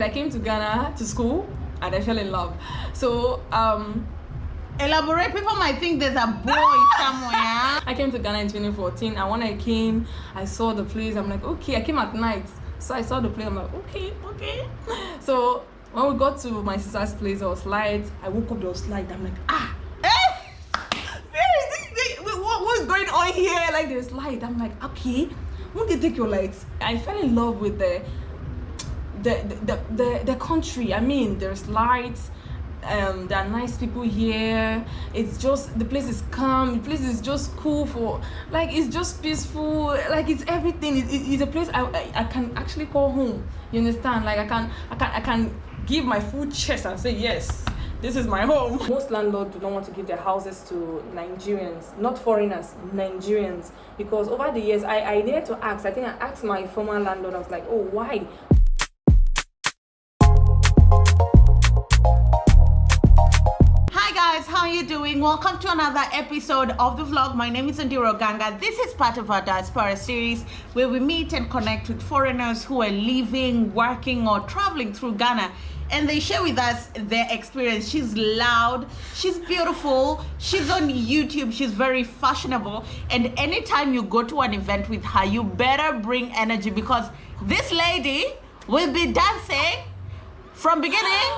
I came to Ghana to school and I fell in love. So elaborate. People might think there's a boy somewhere. I came to Ghana in 2014, and when I came, I saw the place. I'm like, okay. I came at night, so I saw the place. I'm like, okay. So when we got to my sister's place, there was light. I woke up, there was light. I'm like, what's going on here? Like, there's light. I'm like, okay, won't they take your lights? I fell in love with the country. I mean, there's lights. There are nice people here. It's just, the place is calm. The place is just cool for, like, it's just peaceful. Like, it's everything. It's a place I can actually call home. You understand? Like, I can give my full chest and say, yes, this is my home. Most landlords do not want to give their houses to Nigerians, not foreigners, Nigerians. Because over the years, I needed to ask. I think I asked my former landlord. I was like, oh, why? How are you doing? Welcome to another episode of the vlog. My name is Ndiro Ganga. This is part of our diaspora series where we meet and connect with foreigners who are living, working, or traveling through Ghana, and they share with us their experience. She's loud, she's beautiful, she's on YouTube, she's very fashionable, and anytime you go to an event with her, you better bring energy, because this lady will be dancing from beginning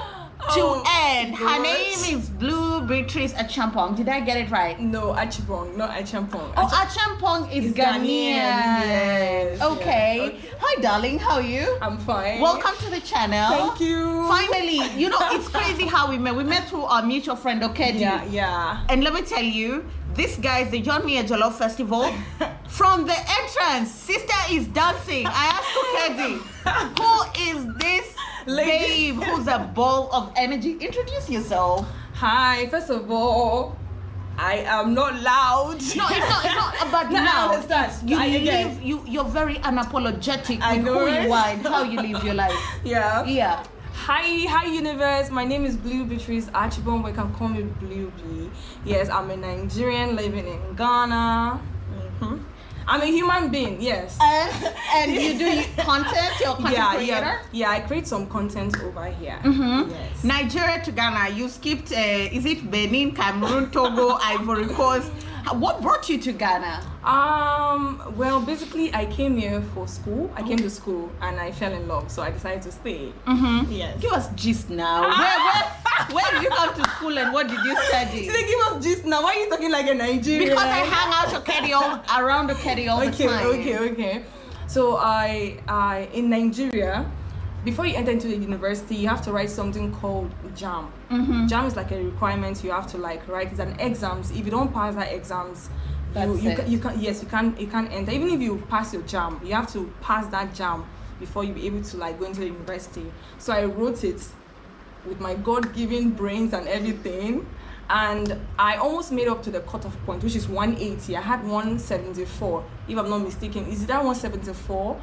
to end. Her name is Beatrice Achampong. Did I get it right? No, Achipong, not Achampong. Oh, Achampong is Ghanaian. Yes. Okay. Hi, darling. How are you? I'm fine. Welcome to the channel. Thank you. Finally, you know, it's crazy how we met. We met through our mutual friend, Okedi. Yeah. And let me tell you, this guy is the John Mia Jollof Festival. From the entrance, sister is dancing. I asked Okedi, who is this babe who's a ball of energy? Introduce yourself. Hi, first of all, I am not loud. No, it's not about no, loud. I understand. You're very unapologetic I with know, who right? you are and how you live your life. Yeah. Hi universe. My name is Beatrice Achibombo. You can call me Blue B. Yes, I'm a Nigerian living in Ghana. I'm a human being, yes. And you do content, you're a content creator? Yeah, I create some content over here. Yes. Nigeria to Ghana, you skipped, is it Benin, Cameroon, Togo, Ivory Coast? What brought you to Ghana? Well, basically, I came here for school. I came to school and I fell in love, so I decided to stay. Yes. Give us gist now. Where did you come to school and what did you study? They give us gist now. Why are you talking like a Nigerian? Because I hang out around Okedi all the time. Okay. So I in Nigeria, before you enter into the university, you have to write something called JAM. JAM is like a requirement you have to write. It's an exams. If you don't pass that exams, you can't enter. Even if you pass your JAM, you have to pass that JAM before you be able to go into the university. So I wrote it with my God-given brains and everything, and I almost made up to the cutoff point, which is 180. I had 174, if I'm not mistaken. Is it that 174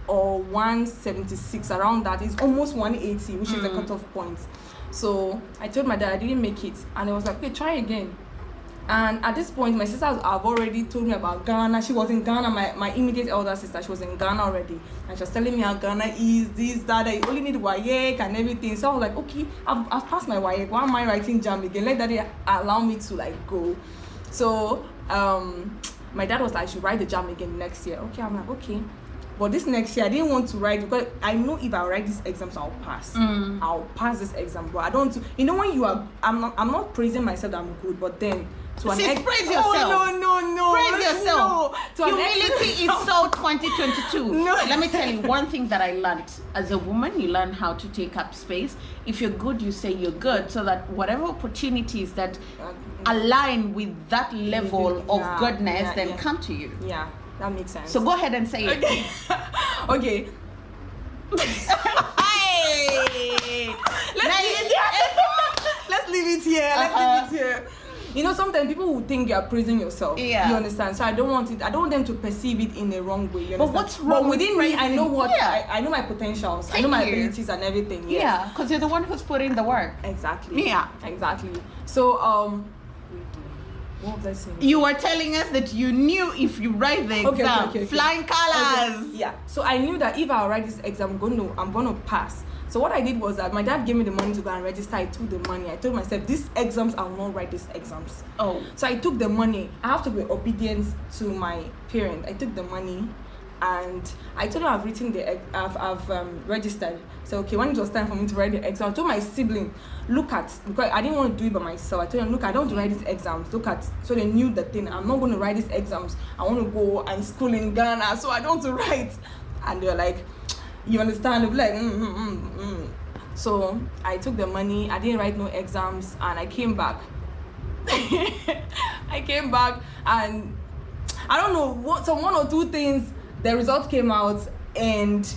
or 176? Around that. It's almost 180, which is the cutoff point. So I told my dad I didn't make it, and I was like, okay, try again. And at this point, my sisters have already told me about Ghana. She was in Ghana, my immediate elder sister, she was in Ghana already. And she was telling me how Ghana is, this, that, I only need WAEC and everything. So I was like, okay, I've passed my WAEC. Why am I writing JAM again? Let daddy allow me to go. So my dad was like, I should write the JAM again next year. Okay, I'm like, okay. But this next year, I didn't want to write, because I know if I write these exams, I'll pass. I'll pass this exam. But I don't, when you are, I'm not praising myself that I'm good, but then, praise yourself. Oh, no. Praise yourself. No. Humility is so 2022. No. Let me tell you one thing that I learned. As a woman, you learn how to take up space. If you're good, you say you're good, so that whatever opportunities that align with that level of goodness then come to you. Yeah, that makes sense. So go ahead and say it. Okay. Hey! Let's leave it here. You know, sometimes people will think you are praising yourself. Yeah. You understand? So I don't want them to perceive it in the wrong way. You understand? But what's wrong? But within me, I know what I know my potentials. I know my Thank you. abilities and everything. Yes. Yeah, because you're the one who's put in the work. Exactly. Yeah. Exactly. So what was I saying? You were telling us that you knew if you write the exam, flying colors. Okay. Yeah. So I knew that if I write this exam, I'm gonna pass. So what I did was that my dad gave me the money to go and register. I took the money. I told myself, these exams, I will not write these exams. Oh. So I took the money. I have to be obedient to my parent. I took the money and I told him I've written I've registered. So okay, when it was time for me to write the exam, I told my sibling, look at, because I didn't want to do it by myself. I told him, look, I don't want to write these exams. Look at, so they knew the thing. I'm not going to write these exams. I want to go and school in Ghana, so I don't want to write. And they were like, you understand? They were like, So I took the money. I didn't write no exams, and I came back. I came back, and I don't know what. So one or two things. The result came out, and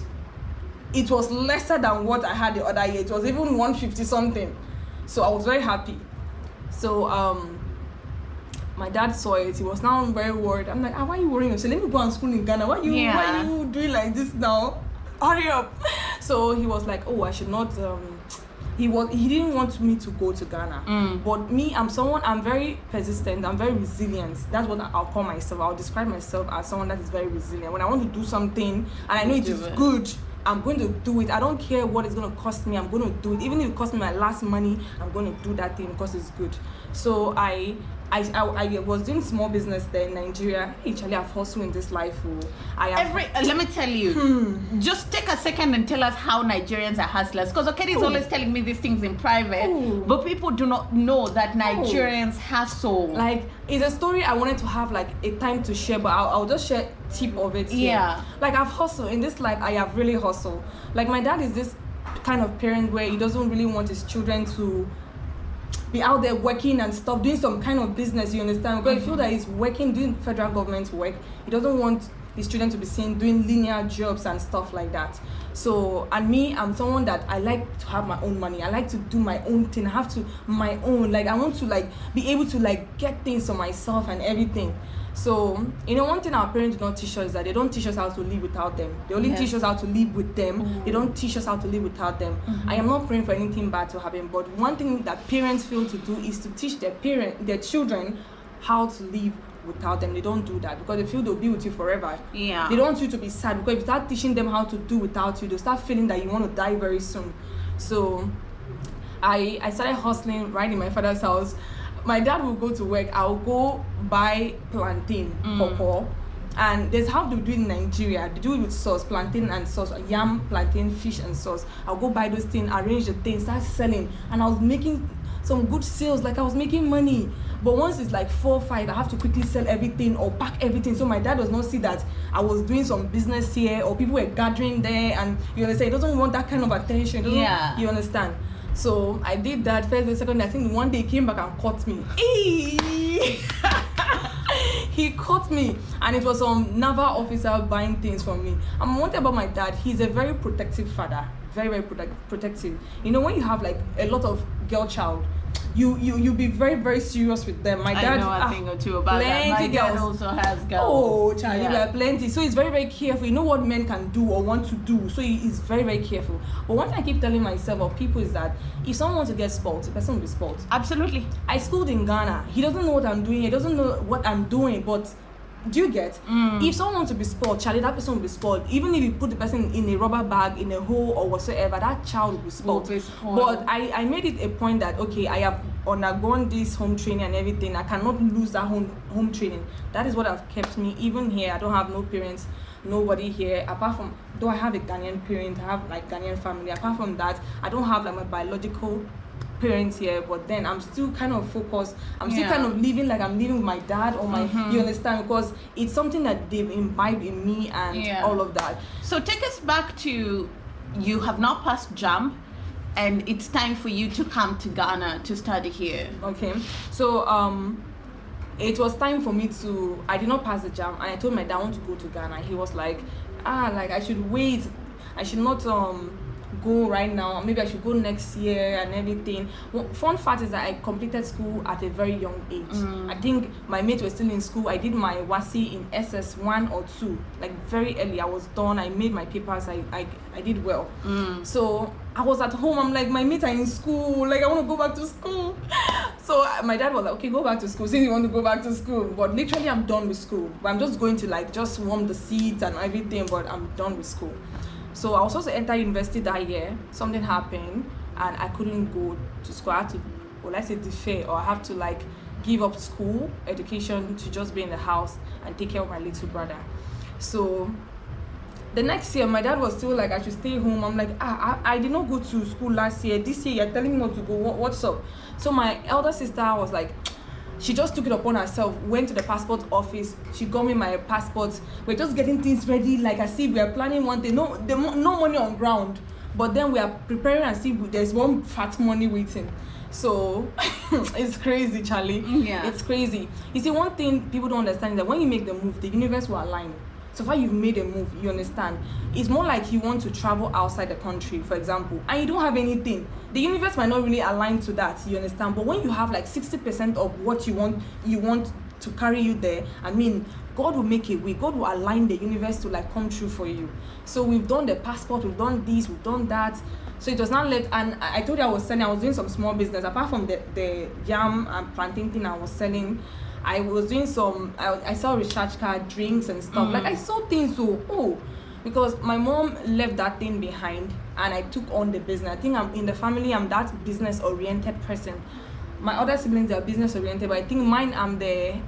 it was lesser than what I had the other year. It was even 150 something. So I was very happy. So my dad saw it. He was now very worried. I'm like, why are you worrying yourself? Let me go and school in Ghana. Why are you doing like this now? Hurry up. So he was like, oh, I should not. He didn't want me to go to Ghana. But me, I'm very persistent. I'm very resilient. That's what I'll call myself. I'll describe myself as someone that is very resilient. When I want to do something and I know it is good, I'm going to do it. I don't care what it's going to cost me. I'm going to do it. Even if it costs me my last money, I'm going to do that thing because it's good. So I was doing small business there in Nigeria. Actually, I've hustled in this life. Let me tell you, just take a second and tell us how Nigerians are hustlers. Because Okedi is always telling me these things in private, but people do not know that Nigerians hustle. Like, it's a story I wanted to have like a time to share, but I'll just share tip of it here. Yeah. Like, I've hustled in this life. I have really hustled. Like, my dad is this kind of parent where he doesn't really want his children to be out there working and stuff, doing some kind of business, you understand? Because I feel that he's working, doing federal government work. He doesn't want his children to be seen doing linear jobs and stuff like that. So, and me, I'm someone that I like to have my own money. I like to do my own thing. I have to, my own, like, I want to, like, be able to, like, get things for myself and everything. So, you know, one thing our parents do not teach us is that they don't teach us how to live without them. They only teach us how to live with them. They don't teach us how to live without them. I am not praying for anything bad to happen, but one thing that parents fail to do is to teach their children how to live without them. They don't do that because they feel they'll be with you forever. Yeah. They don't want you to be sad because if you start teaching them how to do without you, they'll start feeling that you want to die very soon. So, I started hustling right in my father's house. My dad will go to work. I'll go buy plantain, pawpaw, and there's how they do it in Nigeria. They do it with sauce, plantain and sauce, yam, plantain, fish and sauce. I'll go buy those things, arrange the things, start selling, and I was making some good sales. Like, I was making money. But once it's like 4 or 5, I have to quickly sell everything or pack everything. So my dad does not see that I was doing some business here or people were gathering there, and you understand, he doesn't want that kind of attention. You understand? So I did that first day, second day. I think one day he came back and caught me. He caught me, and it was some naval officer buying things from me. And one thing about my dad, he's a very protective father, very, very protective. You know, when you have like a lot of girl child, you be very, very serious with them. My dad, I know a thing or two about that. My dad also has girls. Oh, child, you got plenty. So he's very, very careful. You know what men can do or want to do. So he is very, very careful. But one thing I keep telling myself or people is that if someone wants to get spoiled, the person will be spoiled. Absolutely. I schooled in Ghana. He doesn't know what I'm doing. He doesn't know what I'm doing, but do you get? If someone wants to be spoiled, Charlie, that person will be spoiled. Even if you put the person in a rubber bag, in a hole or whatsoever, that child will be spoiled. But I made it a point that, okay, I have undergone this home training and everything. I cannot lose that home training. That is what has kept me even here. I don't have no parents, nobody here. Apart from, though I have a Ghanaian parent, I have like Ghanaian family. Apart from that, I don't have like my biological parents here, but then I'm still kind of focused. I'm still kind of living like I'm living with my dad or my, you understand? Because it's something that they've imbibed in me and all of that. So take us back to, you have now passed JAMB, and it's time for you to come to Ghana to study here. Okay, so it was time for me to, I did not pass the JAMB, and I told my dad I want to go to Ghana. He was like, like I should wait, I should not go right now, maybe I should go next year and everything. Fun fact is that I completed school at a very young age. I think my mates were still in school. I did my WASI in SS1 or 2, like very early. I was done, I made my papers, I did well. So I was at home, I'm like, my mates are in school, like I want to go back to school. So my dad was like, okay, go back to school since you want to go back to school. But literally I'm done with school. But I'm just going to like just warm the seats and everything, but I'm done with school. So I was supposed to enter university that year. Something happened, and I couldn't go to school. I had to, well, let's say, defer, or I have to like give up school education to just be in the house and take care of my little brother. So the next year, my dad was still like, I should stay home. I'm like, I did not go to school last year. This year, you're telling me not to go. What's up? So my elder sister was like, she just took it upon herself, went to the passport office. She got me my passport. We're just getting things ready, like I see we are planning one thing. No money on ground, but then we are preparing and see there's one fat money waiting. So it's crazy, Charlie. Yeah, it's crazy. You see, one thing people don't understand is that when you make the move, the universe will align. So far you've made a move, you understand. It's more like you want to travel outside the country, for example, and you don't have anything. The universe might not really align to that, you understand. But when you have like 60% of what you want to carry you there, I mean, God will make a way. God will align the universe to like come true for you. So we've done the passport, we've done this, we've done that. So it was not late, and I told you I was doing some small business. Apart from the jam and plantain thing I was selling, I was doing I saw recharge card, drinks and stuff. Like I saw things because my mom left that thing behind and I took on the business. I think I'm in the family, I'm that business oriented person. My other siblings are business oriented, but I think mine, I'm the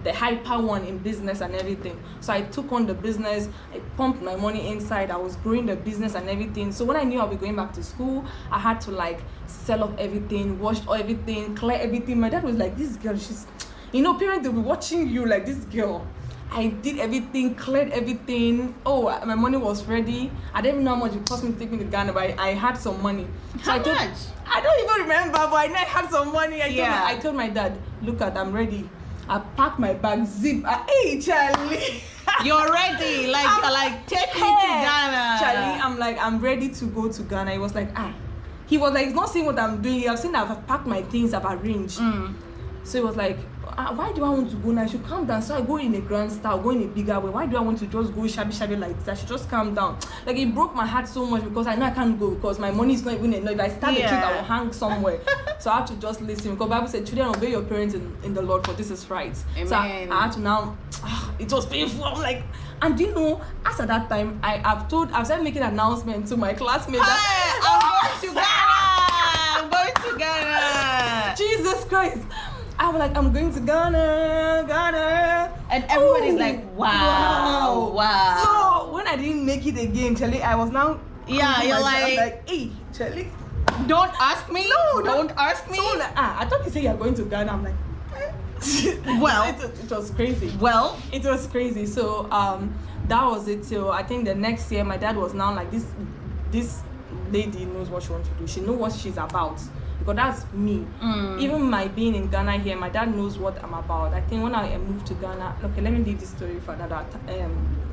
hyper one in business and everything. So I took on the business, I pumped my money inside, I was growing the business and everything. So when I knew I'll be going back to school, I had to like sell off everything, wash everything, clear everything. My dad was like, this girl, she's, parents will be watching you, like this girl. I did everything, cleared everything. Oh, my money was ready. I didn't even know how much it cost me to take me to Ghana, but I had some money. So how much? I don't even remember, but I know I had some money. I told my dad, look I'm ready. I packed my bag, zip. Hey, Charlie. You're ready. Like, take me to Ghana. Charlie, I'm ready to go to Ghana. He was like, He was like, he's not seeing what I'm doing. I've seen that I've packed my things, I've arranged. So he was like, why do I want to go now? I should calm down. So I go in a grand style, go in a bigger way. Why do I want to just go shabby like this? I should just calm down. Like, it broke my heart so much because I know I can't go because my money is not even enough. If I start the trip, I will hang somewhere. So I have to just listen because the Bible said, children, obey your parents in the Lord, for this is right. Amen. So I had to now, it was painful. I'm like, and you know, as at that time, I've started making announcements to my classmates that I'm going to Ghana. Jesus Christ. I was like, I'm going to Ghana. And everybody's like, wow. So when I didn't make it again, Charlie, I was now... Yeah, you're like, hey, Charlie. Don't ask me. No, don't ask me. So like, I thought you said you're going to Ghana. I'm like... Well, it was crazy. Well, it was crazy. So that was it. So I think the next year, my dad was now like, this lady knows what she wants to do. She knows what she's about. Because that's me. Even my being in Ghana here, my dad knows what I'm about. I think when I moved to Ghana, okay, let me leave this story for another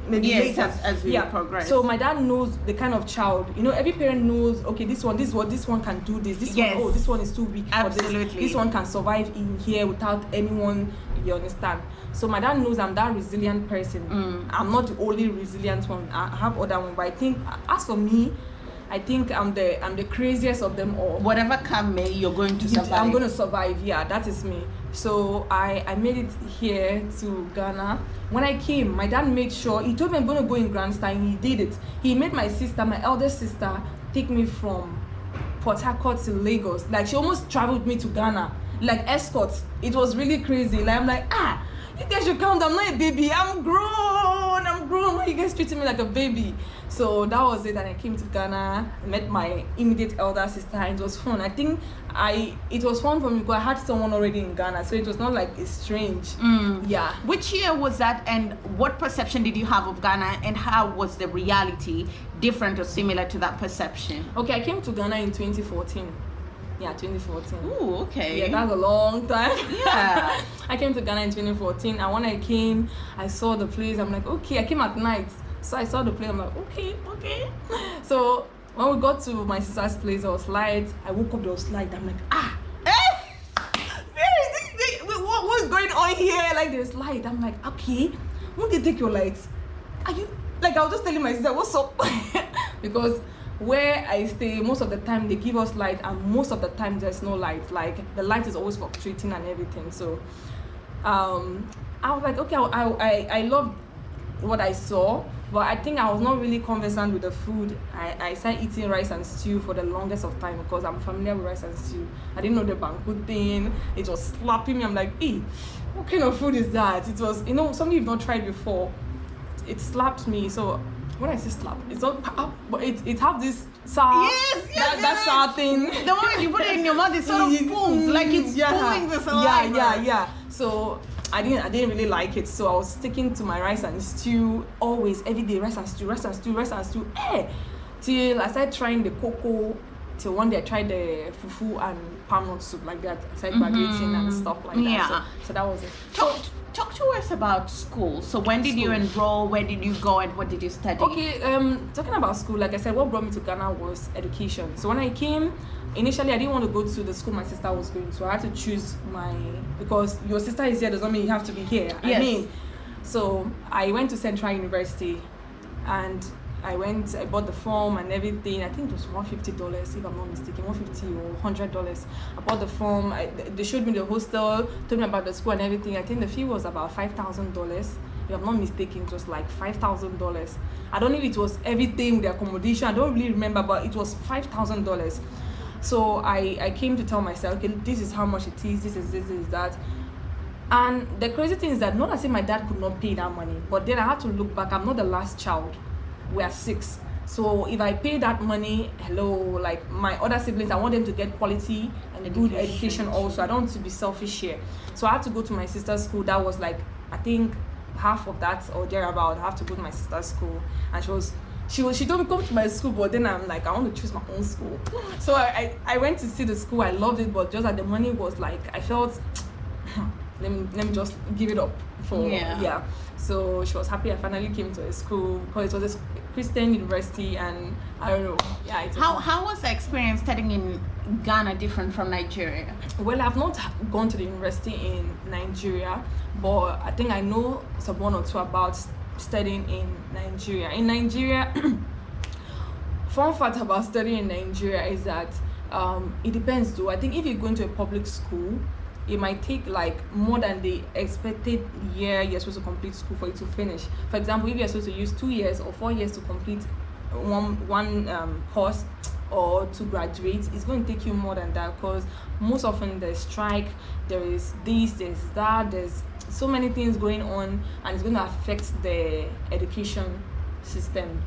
maybe later. As we progress. So my dad knows the kind of child. Every parent knows. Okay, this one can do this. This one, this one is too weak. Absolutely. For this one can survive in here without anyone. You understand? So my dad knows I'm that resilient person. I'm not the only resilient one. I have other ones, but I think as for me, I think I'm the craziest of them all. Whatever come may, you're going to survive. I'm going to survive, yeah, that is me. So I made it here to Ghana. When I came, my dad made sure, he told me I'm going to go in Grand Style, and he did it. He made my eldest sister, take me from Port Harcourt to Lagos. Like, she almost traveled me to Ghana, like escort. It was really crazy. Like, I'm like, you guys should count, I'm not a baby, I'm grown. Why you guys treating me like a baby? So that was it, and I came to Ghana, met my immediate elder sister, and it was fun. I think it was fun for me because I had someone already in Ghana, so it was not like it's strange. Yeah. Which year was that, and what perception did you have of Ghana, and how was the reality different or similar to that perception? Okay, I came to Ghana in 2014. Yeah, 2014. Ooh, okay. Yeah, that's a long time. Yeah. I came to Ghana in 2014, and when I came, I saw the place. I'm like, okay, I came at night. So I saw the place, I'm like, okay. So when we got to my sister's place, there was light. I woke up, there was light. I'm like, what is going on here? Like, there's light. I'm like, okay, won't they take your lights? Are you, like, I was just telling my sister, what's up? Because where I stay, most of the time they give us light, and most of the time there's no light. Like, the light is always fluctuating and everything. So I was like, okay, I love what I saw, but I think I was not really conversant with the food. I started eating rice and stew for the longest of time because I'm familiar with rice and stew. I didn't know the banku thing. It was slapping me. I'm like, what kind of food is that? It was, something you've not tried before. It slapped me. So when I say slap, it's not, but it have this sour, that sour thing. The moment you put it in your mouth, it sort of pulls, like it's pulling the saliva. Yeah. So I didn't really like it. So I was sticking to my rice and stew always, every day, rice and stew. Till I started trying the cocoa. Till one day I tried the fufu and palm nut soup like that. I started graduating and stuff like that. Yeah. So that was it. Talk to us about school. So when did you enroll? Where did you go? And what did you study? Okay, talking about school, like I said, what brought me to Ghana was education. So when I came, initially I didn't want to go to the school my sister was going to. I had to choose because your sister is here doesn't mean you have to be here. Yes. So I went to Central University, and I bought the form and everything. I think it was $150 if I'm not mistaken, $150 or $100. I bought the form. They showed me the hostel, told me about the school and everything. I think the fee was about $5,000. If I'm not mistaken, it was like $5,000. I don't know if it was everything, the accommodation. I don't really remember, but it was $5,000. So I came to tell myself, okay, this is how much it is. This is that. And the crazy thing is that not as if my dad could not pay that money, but then I had to look back. I'm not the last child. We are 6. So if I pay that money, like my other siblings, I want them to get quality and good education also. I don't want to be selfish here. So I had to go to my sister's school. That was like, I think half of that or thereabout. I have to go to my sister's school. And she told me come to my school, but then I'm like, I want to choose my own school. So I went to see the school. I loved it, but just that the money was like, I felt let me just give it up for So she was happy I finally came to a school because it was a Christian university, and I don't know. Yeah. How was the experience studying in Ghana different from Nigeria? Well, I've not gone to the university in Nigeria, but I think I know some one or two about studying in Nigeria. In Nigeria, fun fact about studying in Nigeria is that it depends though. I think if you're going to a public school, it might take like more than the expected year you're supposed to complete school for you to finish. For example, if you're supposed to use 2 years or 4 years to complete one course or to graduate, it's going to take you more than that, because most often there's strike, there is this, there's that, there's so many things going on, and it's going to affect the education system,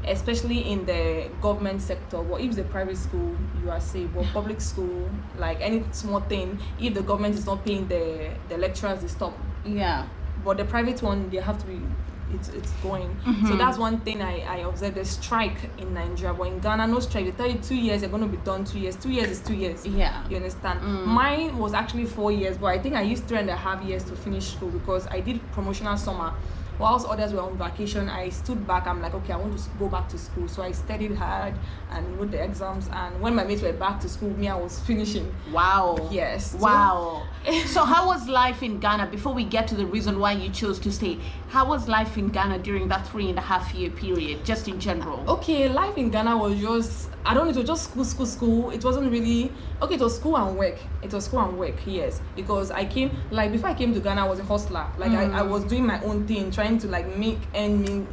especially in the government sector. But if it's a private school, you are safe. But public school, like any small thing, if the government is not paying the lecturers, they stop. But the private one, they have to be, it's going. So that's one thing I observed. The strike in Nigeria, but in Ghana, no strike. They tell you 2 years, you're going to be done 2 years. 2 years is 2 years. You understand? Mine was actually 4 years, but I think I used 3.5 years to finish school because I did promotional summer. Whilst others were on vacation, I stood back. I'm like, okay, I want to go back to school. So I studied hard and wrote the exams. And when my mates were back to school, I was finishing. Wow. Yes. Wow. So how was life in Ghana, before we get to the reason why you chose to stay? How was life in Ghana during that 3.5 year period, just in general? Okay, life in Ghana was just, I don't know, it was just school. It wasn't really, okay, it was school and work. Yes. Because I came, like before I came to Ghana, I was a hustler. Like I was doing my own thing, trying to like make ends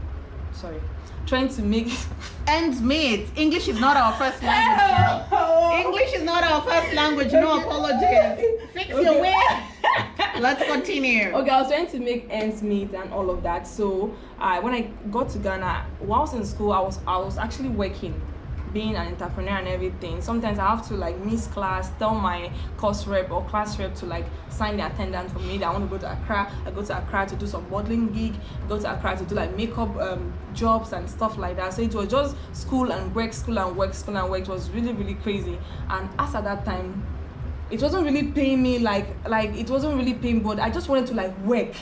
meet. English is not our first language. English is not our first language. No apologies. Fix your way. Let's continue. Okay, I was trying to make ends meet and all of that. So when I got to Ghana, while I was in school, I was actually working, being an entrepreneur and everything. Sometimes I have to like miss class, tell my course rep or class rep to like sign the attendance for me that I want to go to Accra. I go to Accra to do some modeling gig, go to Accra to do like makeup jobs and stuff like that. So it was just school and work. It was really, really crazy. And as at that time, it wasn't really paying me like it wasn't really paying, but I just wanted to like work,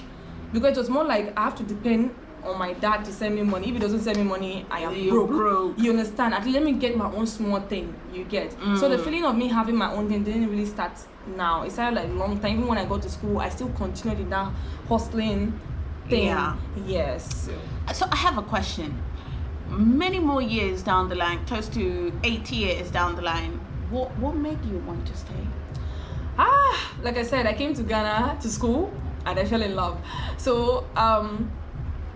because it was more like I have to depend on my dad to send me money. If he doesn't send me money, I am broke. You understand? At least let me get my own small thing. You get? So the feeling of me having my own thing didn't really start now. It started like long time. Even when I got to school, I still continued in that hustling thing. Yes. So I have a question. Many more years down the line, close to 8 years down the line, what made you want to stay? Like I said, I came to Ghana to school and I fell in love. So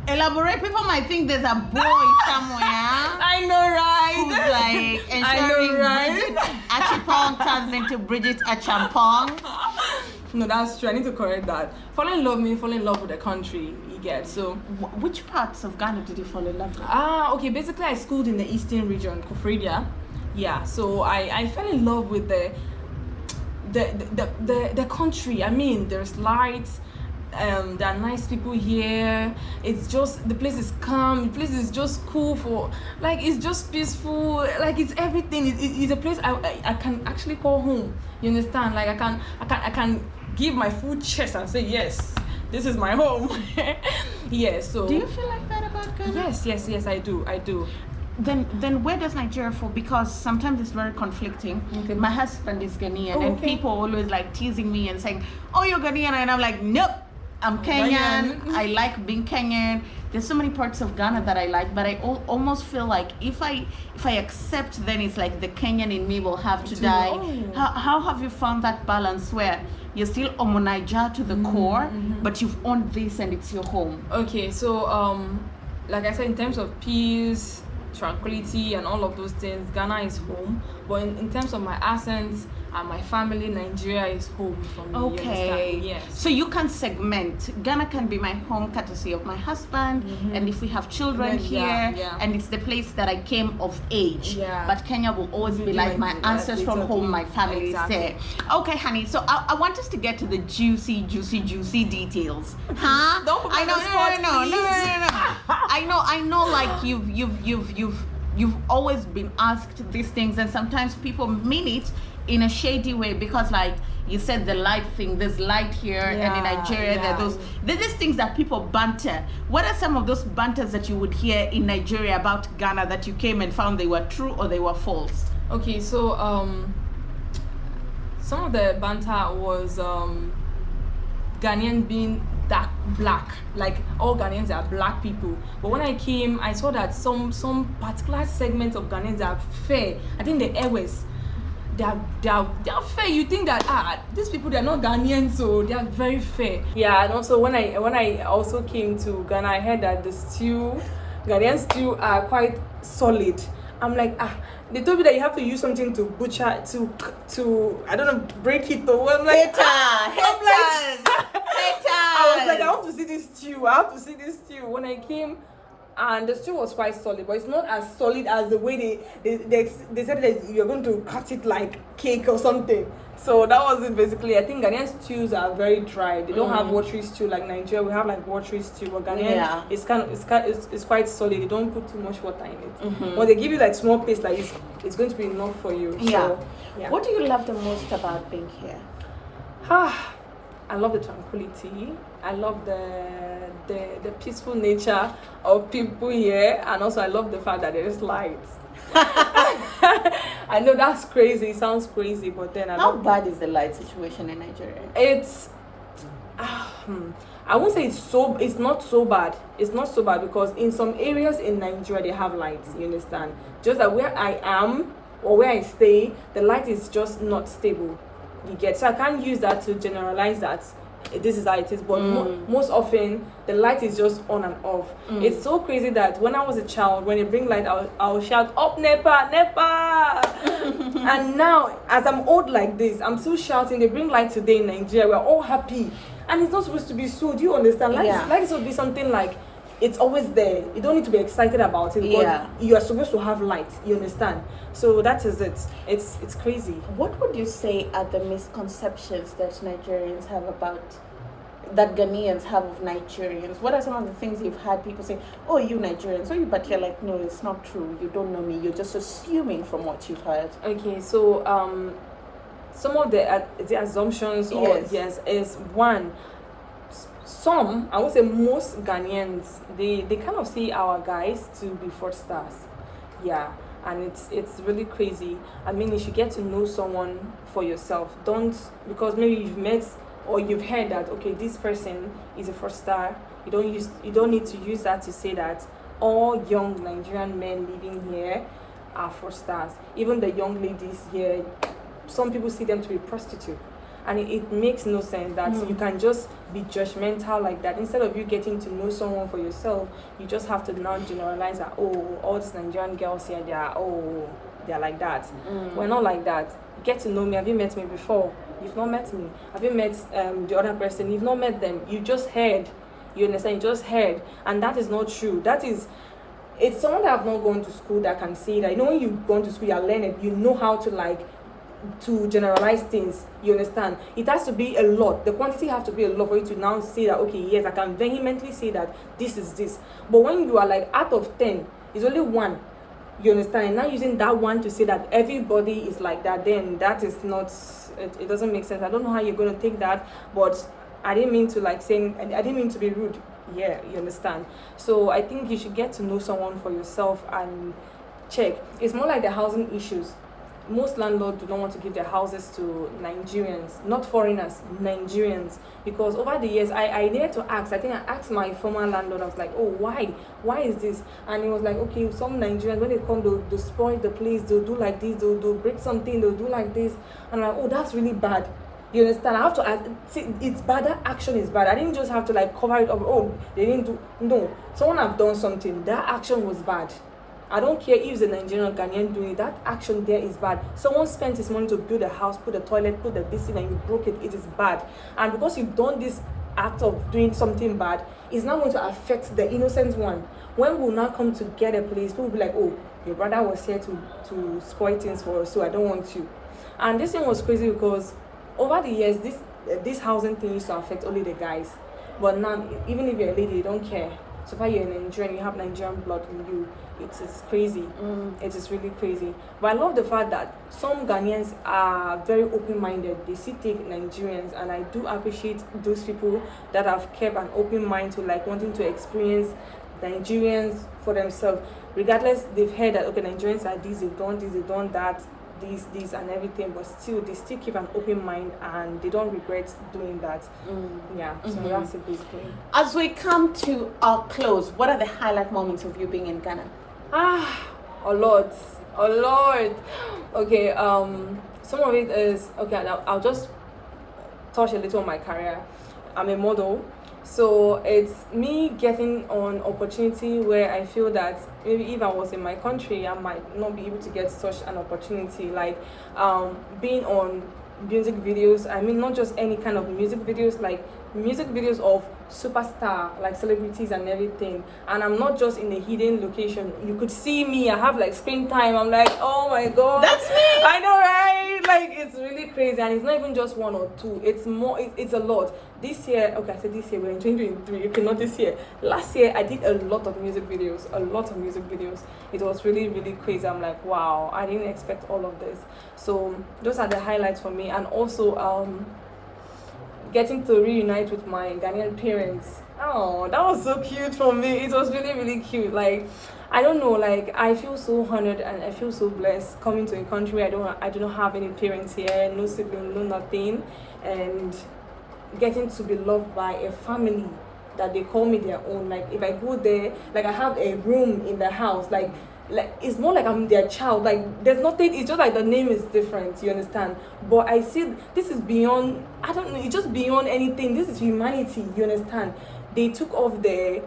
Elaborate. People might think there's a boy somewhere I know, right? who's like I ensuring know, right? Bridget Achipong turns into Bridget Achampong. No, that's true. I need to correct that. Fall in love with the country you get. So, Which parts of Ghana did you fall in love with? okay. Basically, I schooled in the eastern region, Kofredia. Yeah. So I fell in love with the country. I mean, there's lights. There are nice people here. It's just, the place is calm. The place is just cool for, like, it's just peaceful. Like, it's everything. It's a place I can actually call home. You understand? Like, I can give my full chest and say, yes, this is my home. Yes. So Do you feel like that about Ghana? yes, I do. Then where does Nigeria fall? Because sometimes it's very conflicting. Okay. My husband is Ghanaian, Oh, and okay. people always like teasing me and saying, "Oh, you're Ghanaian," and I'm like, "Nope, I'm Kenyan. Ghanaian. I like being Kenyan." There's so many parts of Ghana that I like, but I almost feel like if I accept, then it's like the Kenyan in me will have to die. Oh. How have you found that balance where you're still Omo Naija to the core, but you've owned this and it's your home? Okay, so like I said, in terms of peace, tranquility, and all of those things, Ghana is home. But in terms of my accent and my family, Nigeria is home for me. You Okay. understand? Yes. So you can segment. Ghana can be my home courtesy of my husband, and if we have children Yeah, here, yeah. and it's the place that I came of age. Yeah. But Kenya will always be Really like my like ancestral exactly. home, my family Exactly. is there. Okay, honey. So I want us to get to the juicy details. Huh? Don't put me I on know, the spot, no. I know. Like you've always been asked these things, and sometimes people mean it in a shady way, because like you said, the light thing, there's light here, and in Yeah, Nigeria yeah. there's these things that people banter. What are some of those banters that you would hear in Nigeria about Ghana that you came and found they were true or they were false? Okay, so some of the banter was Ghanaian being dark black, like all Ghanaians are black people. But when I came, I saw that some particular segments of Ghanaians are fair. I think the airways, they are fair. You think that these people, they're not Ghanaians, so they are very fair. Yeah, and also when I also came to Ghana, I heard that the Ghanaian stew are quite solid. I'm like, they told me that you have to use something to butcher, to I don't know, break it or what. I'm like, I was like, I want to see this stew. When I came, and the stew was quite solid, but it's not as solid as the way they said that you're going to cut it like cake or something. So that was it basically. I think Ghanaian stews are very dry. They don't have watery stew like Nigeria. We have like watery stew, but Ghanaian it's quite solid. They don't put too much water in it. But they give you like small paste, like it's going to be enough for you. So, yeah. What do you love the most about being here? I love the tranquility. I love the peaceful nature of people here, and also I love the fact that there is light. I know that's crazy. It sounds crazy, but then How bad is the light situation in Nigeria? It's I won't say it's not so bad. It's not so bad because in some areas in Nigeria they have lights. You understand? Just that where I am or where I stay, the light is just not stable. You get, so I can't use that to generalize that this is how it is, but most often the light is just on and off. It's so crazy that when I was a child, when they bring light, I'll shout, "Up NEPA!" And now as I'm old like this, I'm still shouting. They bring light today in Nigeria, we're all happy, and it's not supposed to be so. Do you understand? Light should be something like it's always there. You don't need to be excited about it because you are supposed to have light. You understand? So that is it. It's crazy. What would you say are the misconceptions that Nigerians have that Ghanaians have of Nigerians? What are some of the things you've had people say, "Oh, you Nigerians," but you're like, "No, it's not true. You don't know me. You're just assuming from what you've heard." Okay, so some of the assumptions is one. Some, I would say most Ghanaians, they kind of see our guys to be fraudsters. Yeah, and it's really crazy. I mean, you should get to know someone for yourself. Don't, because maybe you've met or you've heard that, okay, this person is a fraudster. You don't need to use that to say that all young Nigerian men living here are fraudsters. Even the young ladies here, some people see them to be prostitutes. and it makes no sense that you can just be judgmental like that. Instead of you getting to know someone for yourself, you just have to now generalize that, oh, all these Nigerian girls here, they're like that. We're not like that. Get to know me. Have you met me before? You've not met me. Have you met the other person? You've not met them. You just heard. You understand? You just heard. And that is not true. It's someone that have not gone to school that can say that. You know, when you've gone to school, you're learning, you know how to generalize things. You understand? It has to be a lot. The quantity has to be a lot for you to now say that, okay, yes, I can vehemently say that this is this. But when you are like out of 10, it's only one. You understand? And now using that one to say that everybody is like that, then that is not, it doesn't make sense. I don't know how you're going to take that, but I didn't mean to I didn't mean to be rude. Yeah, you understand? So I think you should get to know someone for yourself and check. It's more like the housing issues. Most landlords do not want to give their houses to Nigerians, not foreigners, Nigerians. Because over the years, I needed to ask. I think I asked my former landlord, I was like, oh, why? Why is this? And he was like, okay, some Nigerians, when they come, they'll spoil the place, they'll do like this, they'll break something, they'll do like this. And I'm like, oh, that's really bad. You understand? I have to see, it's bad. That action is bad. I didn't just have to cover it up. Oh, they didn't do. No, someone have done something. That action was bad. I don't care if it's a Nigerian or Ghanaian doing it. That action there is bad. Someone spent his money to build a house, put a toilet, put the this in, and you broke it. It is bad. And because you've done this act of doing something bad, it's not going to affect the innocent one. When we'll now come to get a place, people will be like, oh, your brother was here to spoil things for us, so I don't want you. And this thing was crazy because over the years, this housing thing used to affect only the guys. But now, even if you're a lady, you don't care. So far you're a Nigerian, you have Nigerian blood in you. It's crazy. It is really crazy. But I love the fact that some Ghanaians are very open-minded. They still take Nigerians, and I do appreciate those people that have kept an open mind to wanting to experience Nigerians for themselves. Regardless, they've heard that, okay, Nigerians are this, they've done that, this and everything, but still they still keep an open mind and they don't regret doing that. So that's it basically. As we come to our close, what are the highlight moments of you being in Ghana? A lot. Okay, some of it is, okay, I'll just touch a little on my career. I'm a model. So it's me getting an opportunity where I feel that maybe if I was in my country, I might not be able to get such an opportunity, being on music videos. I mean, not just any kind of music videos, music videos of superstar, celebrities and everything. And I'm not just in a hidden location. You could see me. I have screen time. I'm like, oh my god, that's me. I know, right? It's really crazy, and it's not even just one or two. It's more. It's a lot. This year, okay, I said this year, we're in 2023. Okay, not this year. Last year, I did a lot of music videos. It was really, really crazy. I'm like, wow, I didn't expect all of this. So those are the highlights for me, and also getting to reunite with my Ghanaian parents. Oh, that was so cute for me. It was really, really cute. I don't know, I feel so honored and I feel so blessed coming to a country where I do not have any parents here, no sibling, no nothing, and getting to be loved by a family that they call me their own. If I go there, I have a room in the house, it's more like I'm their child. There's nothing, it's just the name is different, you understand? But I see this is beyond, I don't know, it's just beyond anything. This is humanity, you understand? They took off the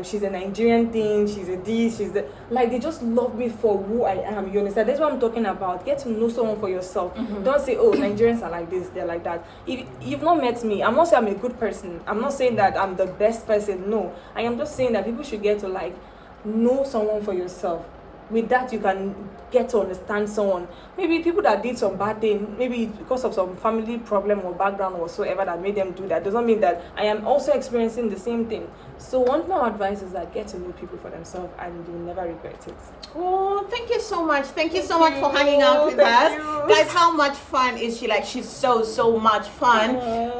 she's a Nigerian thing, she's a this, she's the, they just love me for who I am, you understand? That's what I'm talking about. Get to know someone for yourself. Don't say, oh, Nigerians are like this, they're like that. If you've not met me, I'm not saying I'm a good person, I'm not saying that I'm the best person, no. I am just saying that people should get to know someone for yourself. With that, you can get to understand someone. Maybe people that did some bad thing, maybe because of some family problem or background or whatsoever that made them do that, does not mean that I am also experiencing the same thing. So one of my advice is that get to know people for themselves and you'll never regret it. Oh, thank you so much. Thank you so much for hanging out with us. Guys, how much fun is she? She's so much fun.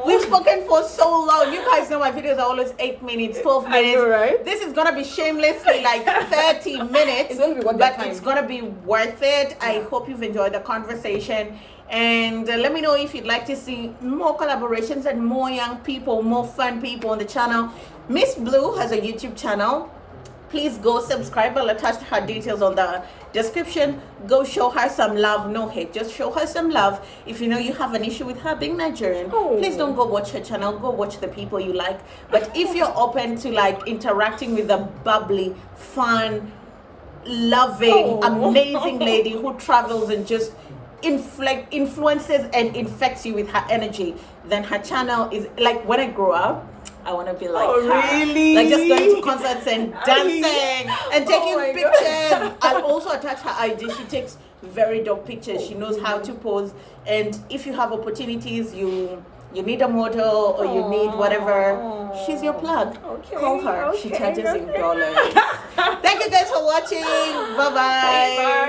We've spoken for so long. You guys know my videos are always 8 minutes, 12 minutes. I know, right? This is gonna be shamelessly 30 minutes. It's gonna be worth but it's gonna be worth it. Yeah. I hope you've enjoyed the conversation. And let me know if you'd like to see more collaborations and more young people, more fun people on the channel. Miss Blue has a YouTube channel. Please go subscribe. I'll attach her details on the description. Go show her some love. No hate, just show her some love. If you know you have an issue with her being Nigerian, please don't go watch her channel. Go watch the people you like. But if you're open to like interacting with a bubbly, fun, loving, amazing lady who travels and just influences and infects you with her energy, then her channel is like, when I grow up, I want to be like her. Really? Like just going to concerts and dancing and taking pictures. I'll also attach her IG. She takes very dope pictures. She knows how to pose. And if you have opportunities, you need a model or you need whatever, she's your plug. Call her. She charges in dollars. Thank you guys for watching. Bye-bye.